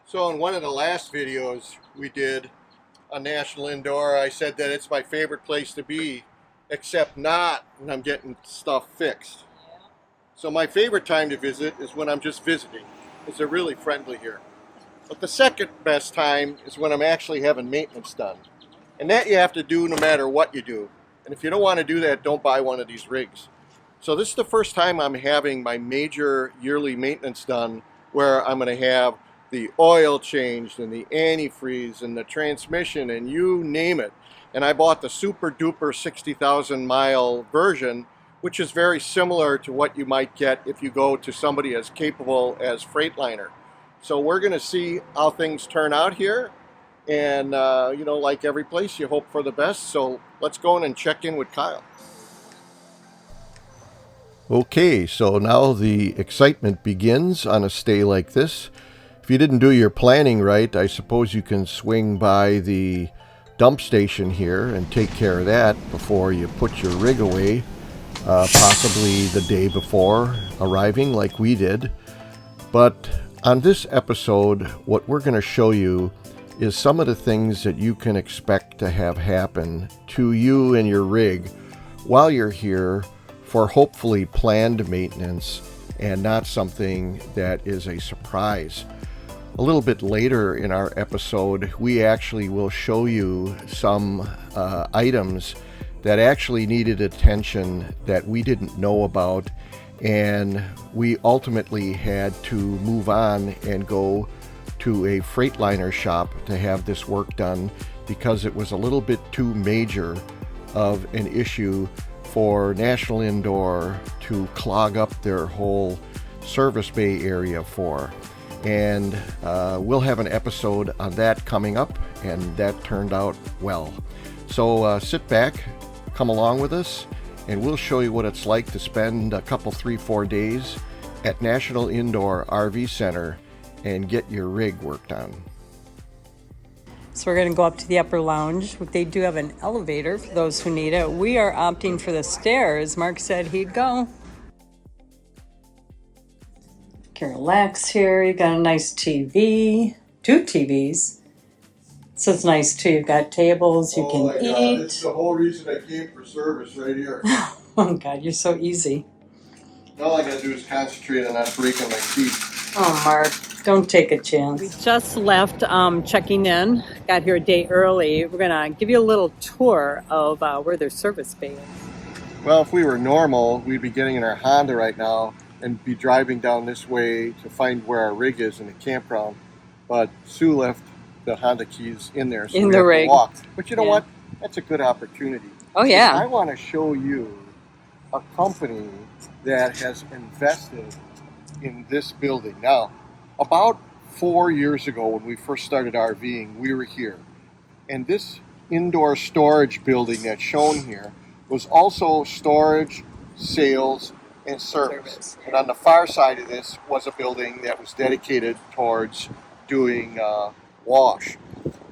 So in one of the last videos we did on National Indoor, I said that it's my favorite place to be, except not when I'm getting stuff fixed. So my favorite time to visit is when I'm just visiting, because they're really friendly here. But the second best time is when I'm actually having maintenance done. And that you have to do no matter what you do. And if you don't want to do that, don't buy one of these rigs. So this is the first time I'm having my major yearly maintenance done, where I'm going to have the oil changed and the antifreeze and the transmission and you name it. And I bought the super duper 60,000 mile version, which is very similar to what you might get if you go to somebody as capable as Freightliner. So we're going to see how things turn out here. And you know, like every place, you hope for the best. So let's go in and check in with Kyle. Okay, so now the excitement begins on a stay like this. If you didn't do your planning right, I suppose you can swing by the dump station here and take care of that before you put your rig away, possibly the day before arriving like we did. But on this episode, what we're going to show you is some of the things that you can expect to have happen to you and your rig while you're here for hopefully planned maintenance and not something that is a surprise. A little bit later in our episode, we actually will show you some items that actually needed attention that we didn't know about, and we ultimately had to move on and go to a Freightliner shop to have this work done because it was a little bit too major of an issue for National Indoor to clog up their whole service bay area for. And we'll have an episode on that coming up, and that turned out well. So sit back, come along with us, and we'll show you what it's like to spend a couple, 3-4 days at National Indoor RV Center and get your rig worked on. So we're going to go up to the upper lounge. They do have an elevator for those who need it. We are opting for the stairs. Mark said he'd go. You can relax here. You got a nice TV, 2 TVs. So it's nice too. You've got tables. You can eat. This is the whole reason I came for service right here. Oh God, you're so easy. All I gotta do is concentrate on not breaking my teeth. Oh, Mark, don't take a chance. We just left checking in. Got here a day early. We're gonna give you a little tour of where their service bay is. Well, if we were normal, we'd be getting in our Honda right now and be driving down this way to find where our rig is in the campground. But Sue left the Honda keys in there, so in we the have rig. to walk. But you know what? That's a good opportunity. Oh yeah. I want to show you a company that has invested in this building. Now, about 4 years ago when we first started RVing, we were here. And this indoor storage building that's shown here was also storage, sales, and service. And on the far side of this was a building that was dedicated towards doing wash.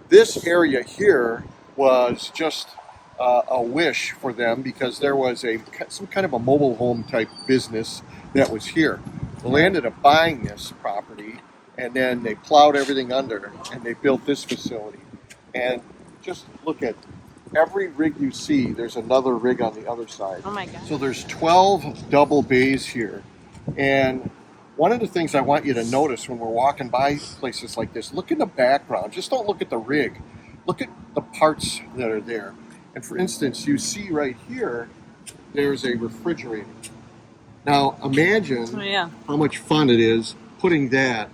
This area here was just a wish for them because there was some kind of a mobile home type business that was here. Well, they ended up buying this property, and then they plowed everything under and they built this facility. And just look at every rig you see, there's another rig on the other side. Oh my God. So there's 12 double bays here. And one of the things I want you to notice when we're walking by places like this, look in the background. Just don't look at the rig. Look at the parts that are there. And for instance, you see right here, there's a refrigerator. Now imagine how much fun it is putting that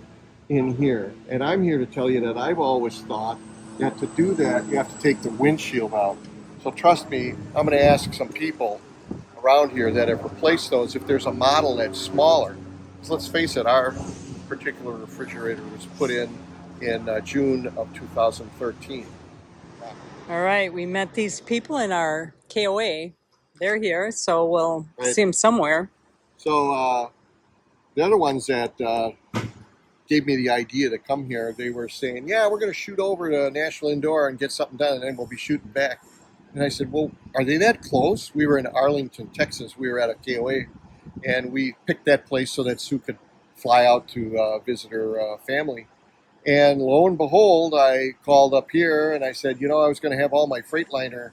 in here. And I'm here to tell you that I've always thought that to do that, you have to take the windshield out. So trust me, I'm going to ask some people around here that have replaced those if there's a model that's smaller. So let's face it, our particular refrigerator was put in June of 2013. All right, we met these people in our KOA. They're here, so we'll see them somewhere. So the other ones that gave me the idea to come here, they were saying, yeah, we're going to shoot over to National Indoor and get something done, and then we'll be shooting back. And I said, well, are they that close? We were in Arlington, Texas. We were at a KOA, and we picked that place so that Sue could fly out to visit her family. And lo and behold, I called up here and I said, you know, I was going to have all my Freightliner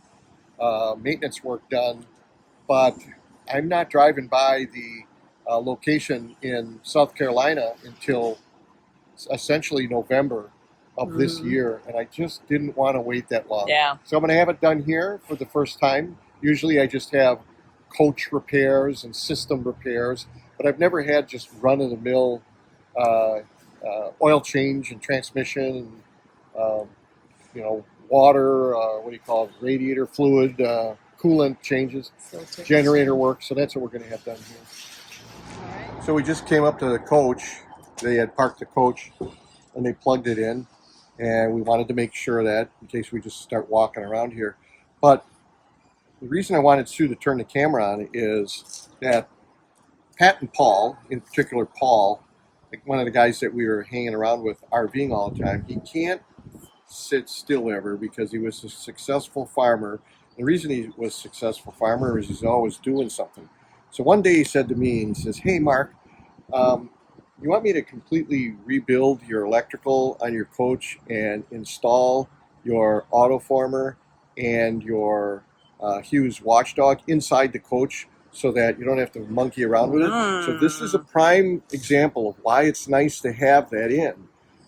maintenance work done, but I'm not driving by the location in South Carolina until essentially November of this year, and I just didn't want to wait that long. Yeah. So I'm going to have it done here for the first time. Usually I just have coach repairs and system repairs, but I've never had just run-of-the-mill oil change and transmission, and, you know, water, what do you call it, radiator fluid, coolant changes, generator work. So that's what we're going to have done here. All right. So we just came up to the coach. They had parked the coach and they plugged it in, and we wanted to make sure that in case we just start walking around here. But the reason I wanted Sue to turn the camera on is that Pat and Paul, in particular Paul, like one of the guys that we were hanging around with RVing all the time, he can't sit still ever because he was a successful farmer. The reason he was a successful farmer is he's always doing something. So one day he said to me, and he says, "Hey Mark, you want me to completely rebuild your electrical on your coach and install your autoformer and your Hughes watchdog inside the coach so that you don't have to monkey around with it?" So this is a prime example of why it's nice to have that in,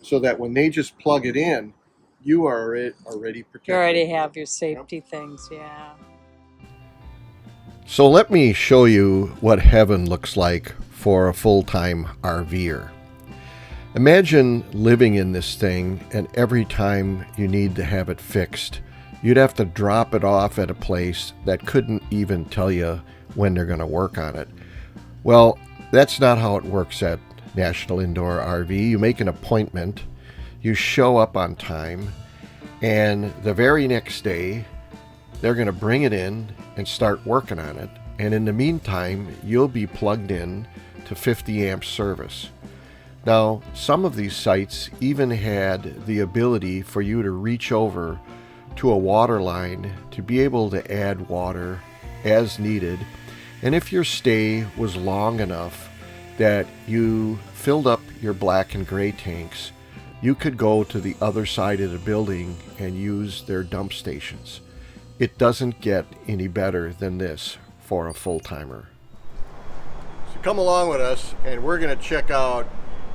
so that when they just plug it in, you are already protected. You already have your safety things, yeah. So let me show you what heaven looks like for a full-time RVer. Imagine living in this thing, and every time you need to have it fixed, you'd have to drop it off at a place that couldn't even tell you when they're going to work on it. Well, that's not how it works at National Indoor RV. You make an appointment, you show up on time, and the very next day, they're going to bring it in and start working on it. And in the meantime, you'll be plugged in to 50 amp service. Now, some of these sites even had the ability for you to reach over to a water line to be able to add water as needed. And if your stay was long enough that you filled up your black and gray tanks, you could go to the other side of the building and use their dump stations. It doesn't get any better than this for a full-timer. So come along with us and we're going to check out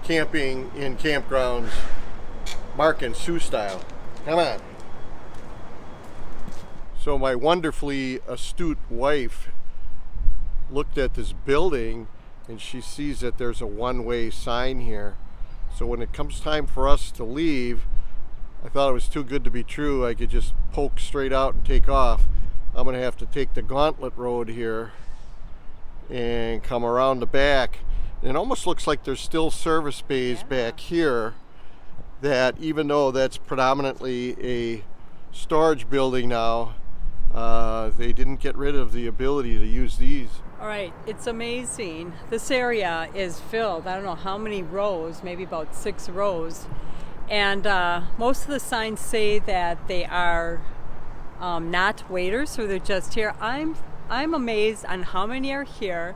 camping in campgrounds, Mark and Sue style. Come on. So my wonderfully astute wife looked at this building and she sees that there's a one-way sign here. So when it comes time for us to leave, I thought it was too good to be true. I could just poke straight out and take off. I'm going to have to take the Gauntlet Road here and come around the back. And it almost looks like there's still service bays back here, that even though that's predominantly a storage building now, they didn't get rid of the ability to use these. All right, it's amazing. This area is filled. I don't know how many rows, maybe about 6 rows. And most of the signs say that they are not waiters, so they're just here. I'm amazed on how many are here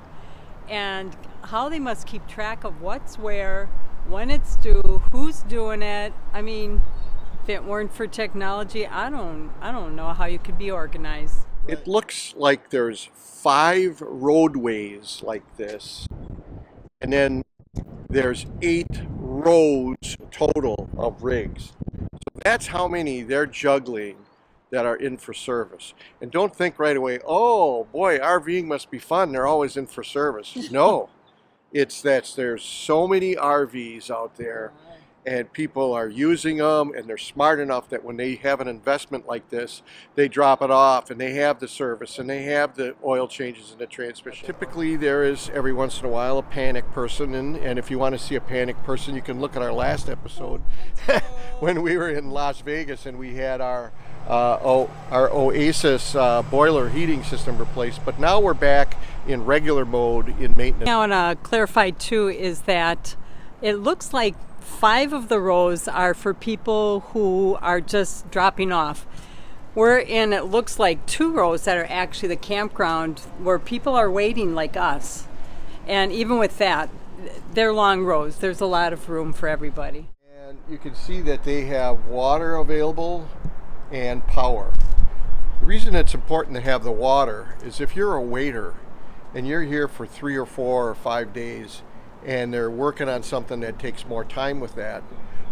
and how they must keep track of what's where, when it's due, who's doing it. I mean, if it weren't for technology, I don't know how you could be organized. It looks like there's 5 roadways like this, and then there's 8 rows total of rigs. So that's how many they're juggling that are in for service. And don't think right away, oh boy, RVing must be fun, they're always in for service. No, it's that there's so many RVs out there and people are using them, and they're smart enough that when they have an investment like this, they drop it off and they have the service and they have the oil changes and the transmission. Typically there is every once in a while a panic person, and if you want to see a panic person, you can look at our last episode when we were in Las Vegas and we had our Oasis boiler heating system replaced, but now we're back in regular mode in maintenance. Now, I want to clarify too is that it looks like 5 of the rows are for people who are just dropping off. We're in, it looks like 2 rows that are actually the campground where people are waiting like us. And even with that, they're long rows. There's a lot of room for everybody. And you can see that they have water available and power. The reason it's important to have the water is if you're a waiter and you're here for 3 or 4 or 5 days and they're working on something that takes more time with that,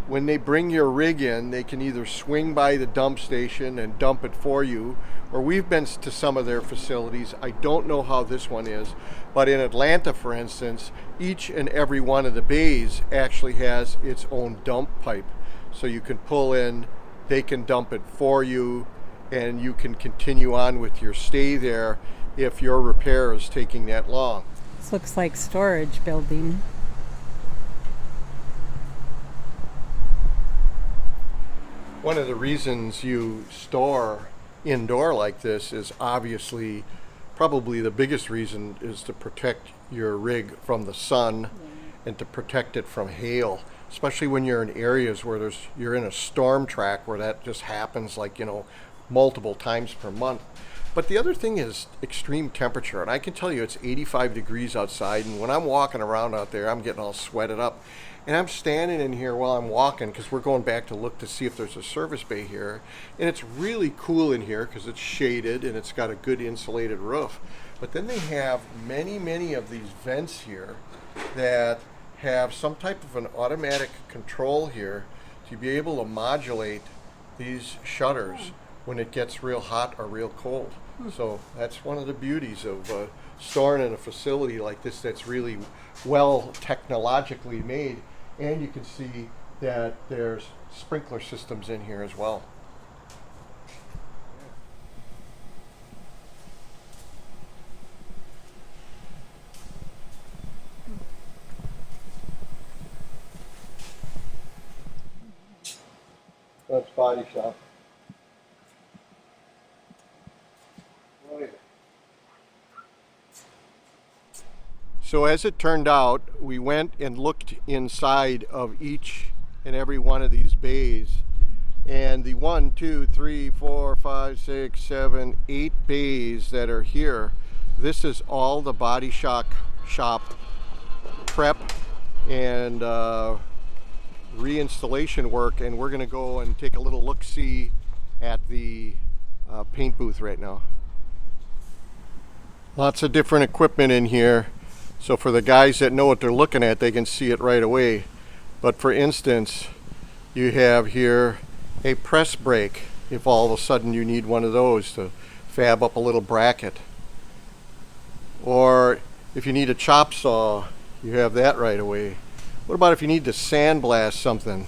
when they bring your rig in, they can either swing by the dump station and dump it for you, or we've been to some of their facilities. I don't know how this one is, but in Atlanta, for instance, each and every one of the bays actually has its own dump pipe. So you can pull in, they can dump it for you, and you can continue on with your stay there if your repair is taking that long. This looks like storage building. One of the reasons you store indoor like this is obviously, probably the biggest reason is to protect your rig from the sun and to protect it from hail, especially when you're in areas where you're in a storm track where that just happens, like, you know, multiple times per month. But the other thing is extreme temperature, and I can tell you it's 85 degrees outside, and when I'm walking around out there, I'm getting all sweated up. And I'm standing in here while I'm walking because we're going back to look to see if there's a service bay here. And it's really cool in here because it's shaded and it's got a good insulated roof. But then they have many of these vents here that have some type of an automatic control here to be able to modulate these shutters when it gets real hot or real cold. So that's one of the beauties of storing in a facility like this that's really well technologically made. And you can see that there's sprinkler systems in here as well. That's body shop. Right. So as it turned out, we went and looked inside of each and every one of these bays, and the 1, 2, 3, 4, 5, 6, 7, 8 bays that are here, this is all the body shop prep and reinstallation work, and we're going to go and take a little look-see at the paint booth right now. Lots of different equipment in here. So for the guys that know what they're looking at, they can see it right away. But for instance, you have here a press brake, if all of a sudden you need one of those to fab up a little bracket. Or if you need a chop saw, you have that right away. What about if you need to sandblast something?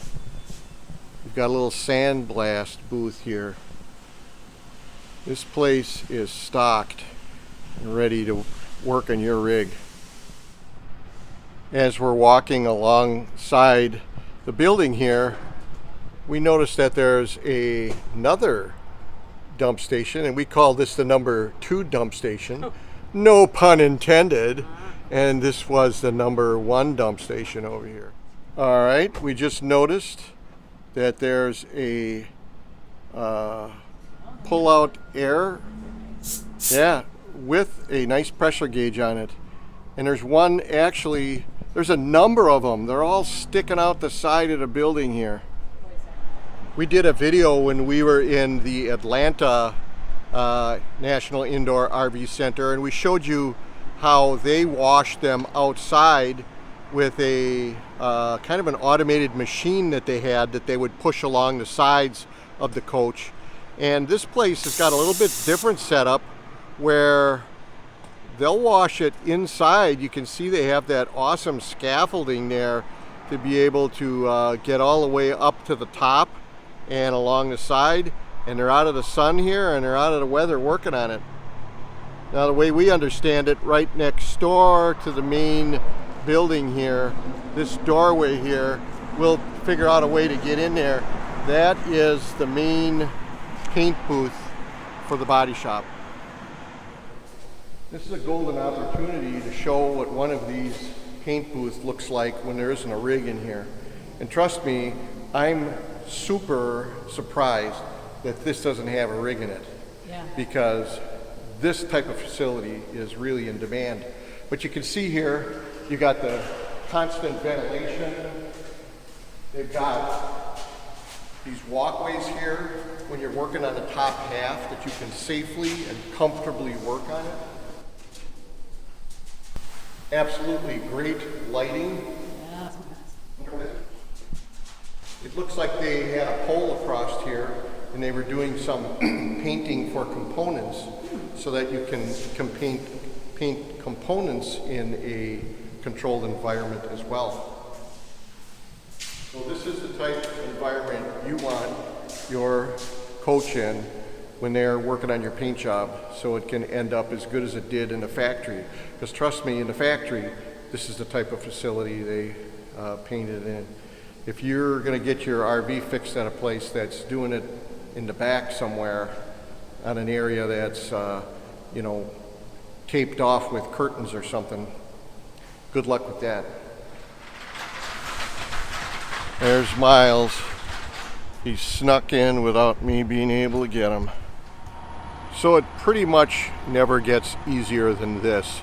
You've got a little sandblast booth here. This place is stocked and ready to work on your rig. As we're walking alongside the building here, we noticed that there's another dump station, and we call this the number 2 dump station. Oh. No pun intended. And this was the number 1 dump station over here. All right, we just noticed that there's a pull-out air, with a nice pressure gauge on it. And there's one actually, there's a number of them. They're all sticking out the side of the building here. We did a video when we were in the Atlanta National Indoor RV Center, and we showed you how they washed them outside with a kind of an automated machine that they had that they would push along the sides of the coach. And this place has got a little bit different setup where they'll wash it inside. You can see they have that awesome scaffolding there to be able to get all the way up to the top and along the side. And they're out of the sun here and they're out of the weather working on it. Now, the way we understand it, right next door to the main building here, this doorway here, we'll figure out a way to get in there. That is the main paint booth for the body shop. This is a golden opportunity to show what one of these paint booths looks like when there isn't a rig in here. And trust me, I'm super surprised that this doesn't have a rig in it. Yeah. Because this type of facility is really in demand. But you can see here, you got the constant ventilation. They've got these walkways here, when you're working on the top half, that you can safely and comfortably work on it. Absolutely great lighting. It looks like they had a pole across here and they were doing some painting for components so that you can paint components in a controlled environment as well. So this is the type of environment you want your coach in when they're working on your paint job, so it can end up as good as it did in the factory. Because trust me, in the factory, this is the type of facility they painted in. If you're going to get your RV fixed at a place that's doing it in the back somewhere on an area that's you know, taped off with curtains or something, good luck with that. There's Myles. He snuck in without me being able to get him. So it pretty much never gets easier than this.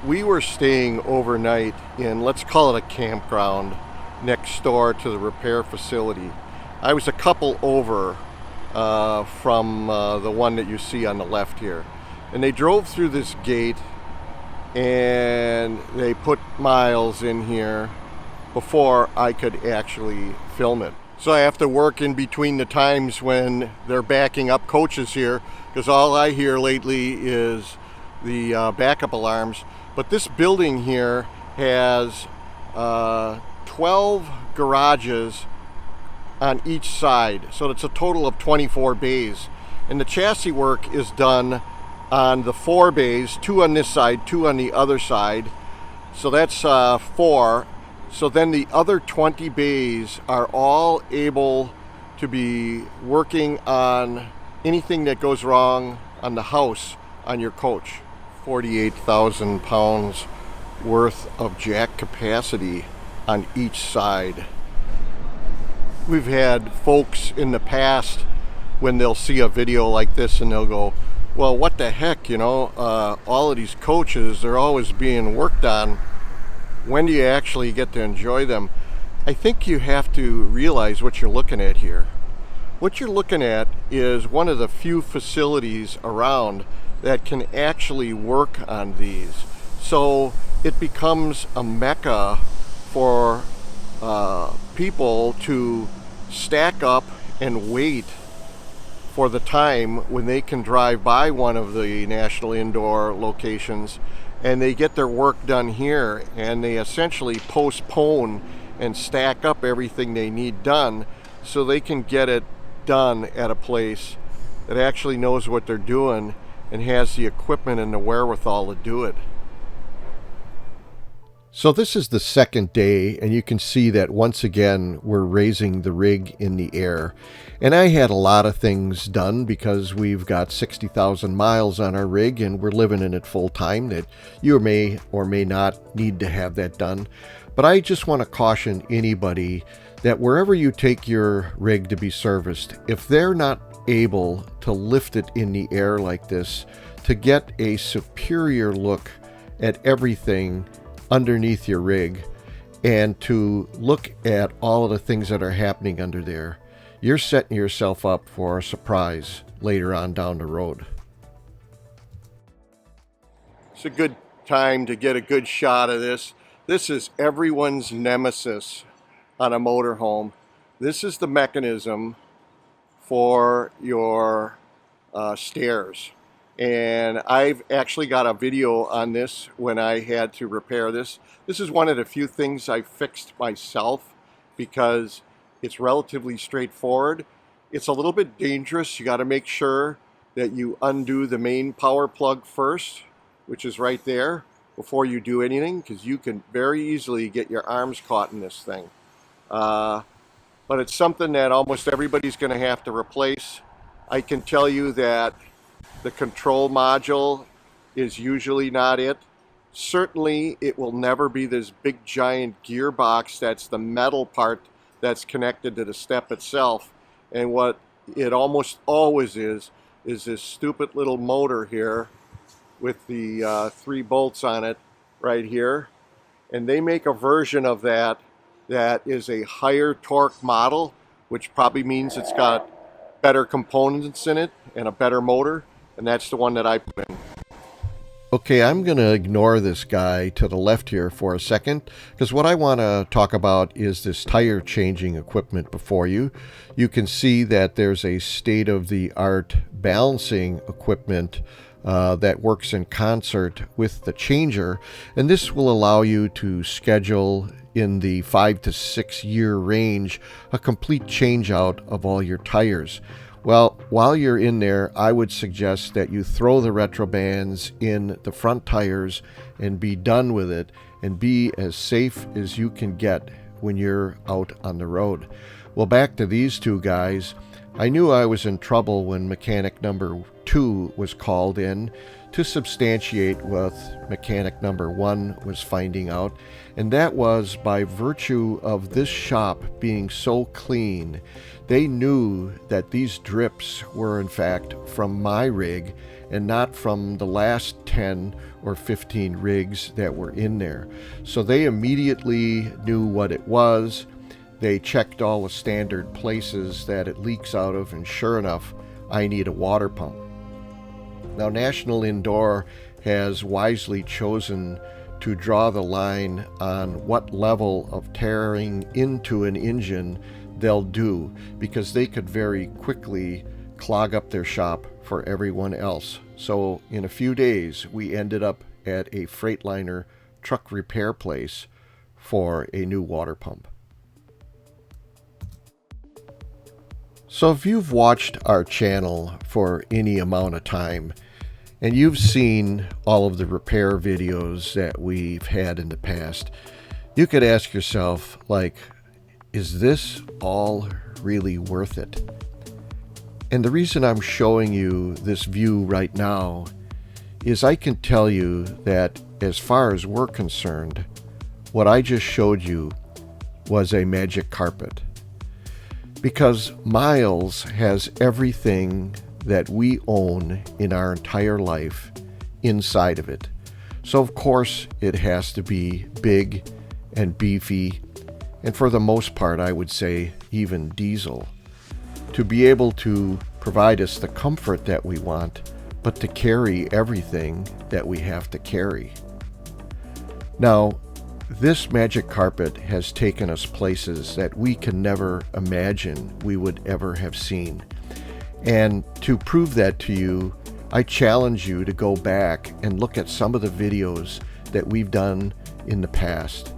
We were staying overnight in, let's call it a campground, next door to the repair facility. I was a couple over from the one that you see on the left here. And they drove through this gate and they put Myles in here before I could actually film it. So I have to work in between the times when they're backing up coaches here, because all I hear lately is the backup alarms. But this building here has 12 garages on each side, so it's a total of 24 bays. And the chassis work is done on the 4 bays, 2 on this side, 2 on the other side. So that's 4. So then the other 20 bays are all able to be working on anything that goes wrong on the house on your coach. 48,000 pounds worth of jack capacity on each side. We've had folks in the past when they'll see a video like this and they'll go, well, what the heck, you know, all of these coaches, they're always being worked on. When do you actually get to enjoy them? I think you have to realize what you're looking at here. What you're looking at is one of the few facilities around that can actually work on these. So it becomes a mecca for people to stack up and wait for the time when they can drive by one of the national indoor locations and they get their work done here, and they essentially postpone and stack up everything they need done so they can get it done at a place that actually knows what they're doing and has the equipment and the wherewithal to do it. So this is the second day, and you can see that once again we're raising the rig in the air. And I had a lot of things done because we've got 60,000 miles on our rig and we're living in it full time, that you may or may not need to have that done. But I just want to caution anybody that wherever you take your rig to be serviced, if they're not able to lift it in the air like this to get a superior look at everything underneath your rig and to look at all of the things that are happening under there, you're setting yourself up for a surprise later on down the road. It's a good time to get a good shot of this. This is everyone's nemesis on a motorhome. This is the mechanism for your stairs. And I've actually got a video on this when I had to repair this. This is one of the few things I fixed myself because it's relatively straightforward. It's a little bit dangerous. You got to make sure that you undo the main power plug first, which is right there, before you do anything, because you can very easily get your arms caught in this thing. But it's something that almost everybody's going to have to replace. I can tell you that the control module is usually not it. Certainly, it will never be this big giant gearbox that's the metal part that's connected to the step itself. And what it almost always is this stupid little motor here with the 3 bolts on it right here. And they make a version of that that is a higher torque model, which probably means it's got better components in it and a better motor, and that's the one that I put in. Okay, I'm going to ignore this guy to the left here for a second, because what I want to talk about is this tire changing equipment before you. You can see that there's a state-of-the-art balancing equipment that works in concert with the changer, and this will allow you to schedule in the 5 to 6 year range a complete change out of all your tires. Well, while you're in there, I would suggest that you throw the retro bands in the front tires and be done with it, and be as safe as you can get when you're out on the road. Well, back to these two guys. I knew I was in trouble when mechanic number 2 was called in to substantiate what mechanic number 1 was finding out, and that was by virtue of this shop being so clean. They knew that these drips were in fact from my rig and not from the last 10 or 15 rigs that were in there. So they immediately knew what it was. They checked all the standard places that it leaks out of, and sure enough, I need a water pump. Now, National Indoor has wisely chosen to draw the line on what level of tearing into an engine they'll do, because they could very quickly clog up their shop for everyone else. So in a few days, we ended up at a Freightliner truck repair place for a new water pump. So if you've watched our channel for any amount of time, and you've seen all of the repair videos that we've had in the past, you could ask yourself, like, is this all really worth it? And the reason I'm showing you this view right now is I can tell you that as far as we're concerned, what I just showed you was a magic carpet. Because Myles has everything that we own in our entire life inside of it. So of course it has to be big and beefy, and for the most part I would say even diesel, to be able to provide us the comfort that we want, but to carry everything that we have to carry. Now, this magic carpet has taken us places that we can never imagine we would ever have seen. And to prove that to you, I challenge you to go back and look at some of the videos that we've done in the past.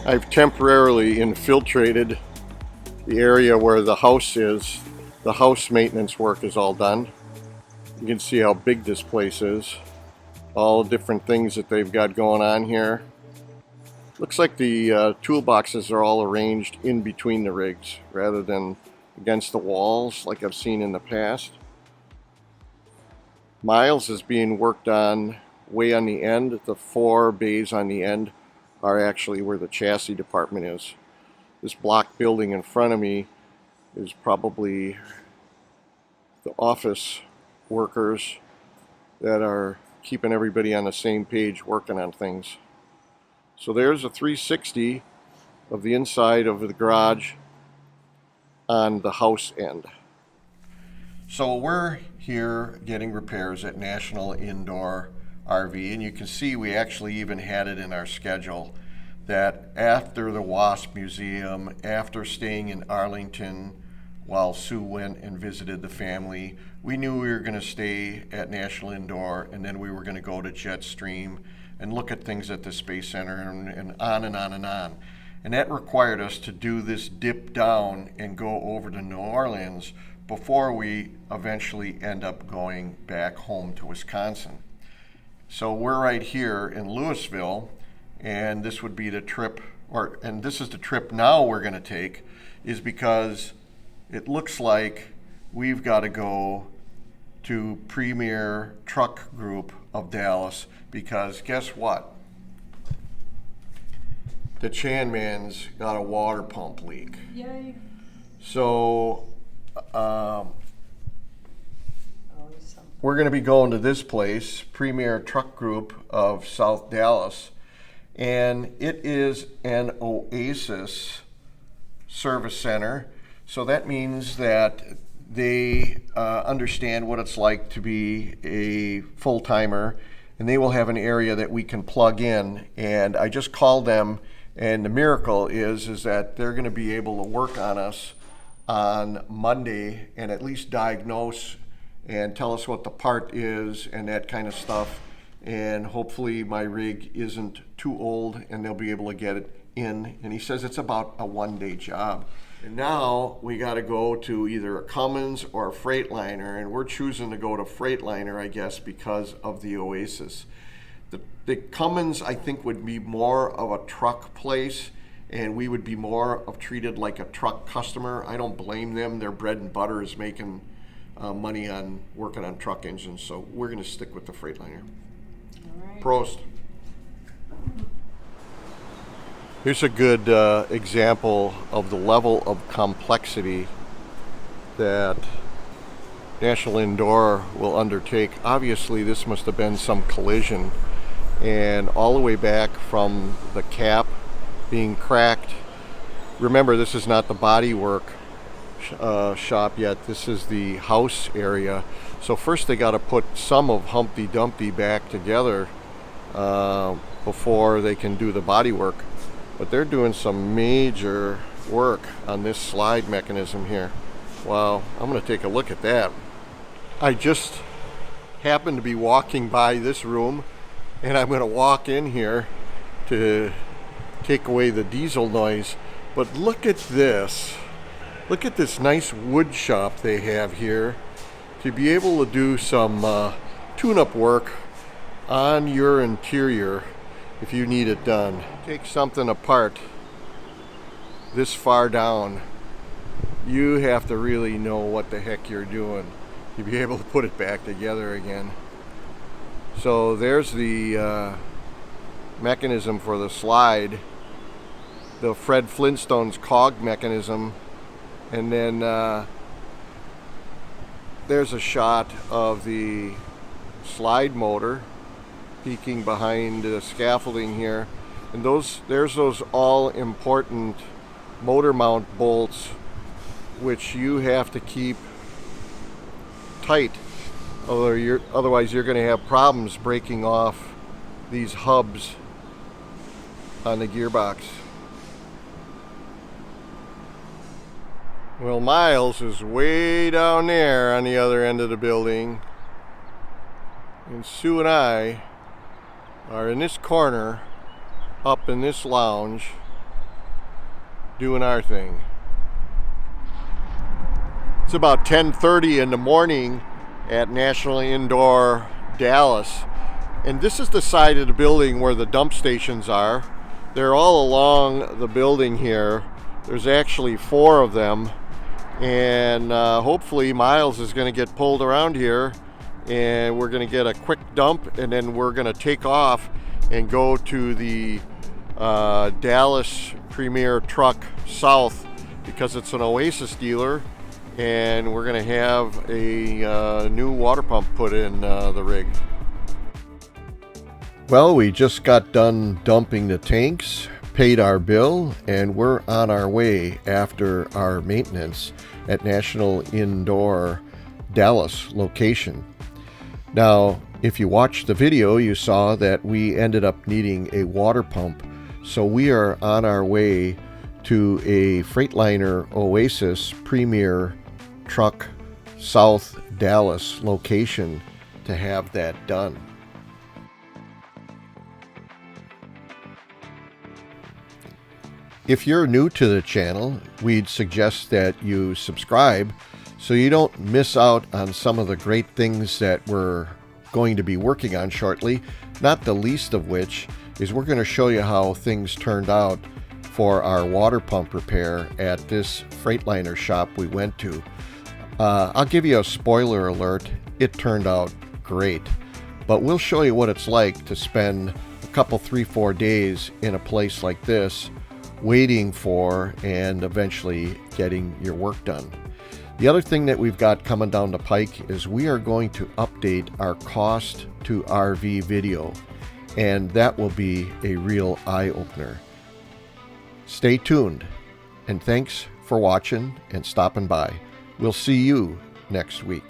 I've temporarily infiltrated the area where the house is. The house maintenance work is all done. You can see how big this place is. All the different things that they've got going on here. Looks like the toolboxes are all arranged in between the rigs rather than against the walls like I've seen in the past. Myles is being worked on way on the end. The 4 bays on the end are actually where the chassis department is. This block building in front of me is probably the office workers that are keeping everybody on the same page working on things. So there's a 360 of the inside of the garage on the house end. So we're here getting repairs at National Indoor RV, and you can see we actually even had it in our schedule that after the Wasp Museum, after staying in Arlington while Sue went and visited the family, we knew we were going to stay at National Indoor, and then we were going to go to Jetstream and look at things at the Space Center, and on and on and on. And that required us to do this dip down and go over to New Orleans before we eventually end up going back home to Wisconsin. So we're right here in Lewisville, and this would be the trip, and this is the trip now we're going to take, is because it looks like we've got to go to Premier Truck Group of Dallas, because guess what? The Chan Man's got a water pump leak. Yay. So we're going to be going to this place, Premier Truck Group of South Dallas, and it is an oasis Service Center. So that means that they understand what it's like to be a full-timer, and they will have an area that we can plug in. And I just called them, and the miracle is that they're going to be able to work on us on Monday and at least diagnose and tell us what the part is and that kind of stuff. And hopefully my rig isn't too old and they'll be able to get it in. And he says it's about a one-day job. And now we got to go to either a Cummins or a Freightliner, and we're choosing to go to Freightliner, I guess, because of the Oasis. The Cummins, I think, would be more of a truck place, and we would be more of treated like a truck customer. I don't blame them. Their bread and butter is making money on working on truck engines, so we're going to stick with the Freightliner. All right. Prost. Here's a good example of the level of complexity that National Indoor will undertake. Obviously, this must have been some collision, and all the way back from the cap being cracked. Remember, this is not the body work shop yet. This is the house area. So first they got to put some of Humpty Dumpty back together before they can do the body work. But they're doing some major work on this slide mechanism here. Wow, I'm going to take a look at that. I just happened to be walking by this room, and I'm going to walk in here to take away the diesel noise. But look at this. Look at this nice wood shop they have here to be able to do some tune-up work on your interior if you need it done. Take something apart this far down, you have to really know what the heck you're doing to be able to put it back together again. So there's the mechanism for the slide, the Fred Flintstone's cog mechanism, and then there's a shot of the slide motor peeking behind the scaffolding here, and there's those all important motor mount bolts which you have to keep tight, otherwise you're going to have problems breaking off these hubs on the gearbox. Well, Myles is way down there on the other end of the building, and Sue and I are in this corner up in this lounge doing our thing. It's about 10:30 in the morning at National Indoor Dallas, and this is the side of the building where the dump stations are. They're all along the building here. There's actually 4 of them, and hopefully Myles is going to get pulled around here, and we're going to get a quick dump, and then we're going to take off and go to the Dallas Premier Truck South, because it's an Oasis dealer, and we're going to have a new water pump put in the rig. Well, we just got done dumping the tanks, paid our bill, and we're on our way after our maintenance at National Indoor Dallas location. Now, if you watched the video, you saw that we ended up needing a water pump. So we are on our way to a Freightliner Oasis Premier Truck South Dallas location to have that done. If you're new to the channel, we'd suggest that you subscribe so you don't miss out on some of the great things that we're going to be working on shortly, not the least of which is we're going to show you how things turned out for our water pump repair at this Freightliner shop we went to. I'll give you a spoiler alert, it turned out great, but we'll show you what it's like to spend a couple, 3-4 days in a place like this, waiting for and eventually getting your work done. The other thing that we've got coming down the pike is we are going to update our cost to RV video, and that will be a real eye-opener. Stay tuned. And thanks for watching and stopping by. We'll see you next week.